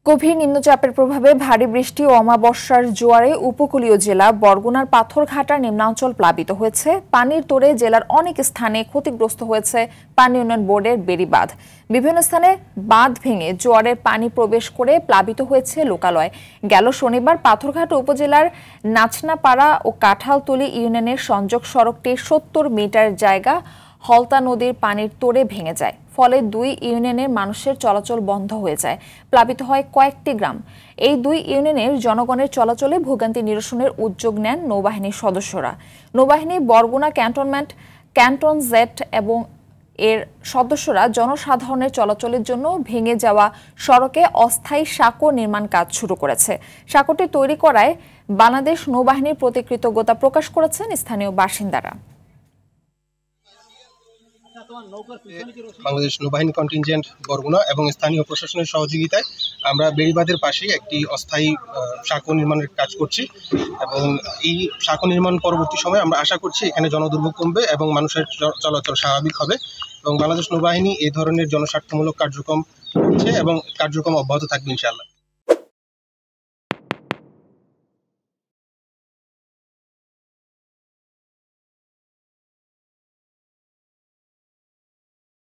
গভীর নিম্নচাপের প্রভাবে ভারী বৃষ্টি ও অমাবস্যার জোয়ারে উপকূলীয় জেলা বরগুনার পাথরঘাটার নিম্নাঞ্চল প্লাবিত হয়েছে। পানির তোড়ে জেলার অনেক স্থানে ক্ষতিগ্রস্ত হয়েছে পানি উন্নয়ন বোর্ডের বেড়িবাঁধ। বিভিন্ন স্থানে বাঁধ ভেঙে জোয়ারের পানি প্রবেশ করে প্লাবিত হয়েছে লোকালয়। গেল শনিবার পাথরঘাট উপজেলার নাচনাপাড়া ও কাঁঠালতলী ইউনিয়নের সংযোগ সড়কটির ৭০ মিটার জায়গা হলতা নদীর পানির তোড়ে ভেঙে যায়। ফলে দুই ইউনিয়নের মানুষের চলাচল বন্ধ হয়ে যায়। প্লাবিত হয় কয়েকটি গ্রাম। এই দুই ইউনিয়নের জনগণের চলাচলে ভোগান্তি নিরসনের উদ্যোগ নেন নৌবাহিনীর সদস্যরা। নৌবাহিনী বরগুনা ক্যান্টনমেন্ট, ক্যান্টন জেড এবং এর সদস্যরা জনসাধারণের চলাচলের জন্য ভেঙে যাওয়া সড়কে অস্থায়ী সাঁকো নির্মাণ কাজ শুরু করেছে। সাঁকোটি তৈরি করায় বাংলাদেশ নৌবাহিনীর প্রতি কৃতজ্ঞতা প্রকাশ করেছেন স্থানীয় বাসিন্দারা। বাংলাদেশ নৌবাহিনী কন্টিনজেন্ট বরগুনা এবং স্থানীয় প্রশাসনের সহযোগিতায় আমরা বেড়িবাঁধের পাশেই একটি অস্থায়ী সাঁকো নির্মাণের কাজ করছি এবং এই সাঁকো নির্মাণ পরবর্তী সময়ে আমরা আশা করছি এখানে জনদুর্ভোগ কমবে এবং মানুষের চলাচল স্বাভাবিক হবে এবং বাংলাদেশ নৌবাহিনী এই ধরনের জনস্বার্থমূলক কার্যক্রম করছে এবং কার্যক্রম অব্যাহত থাকবে ইনশাআল্লাহ।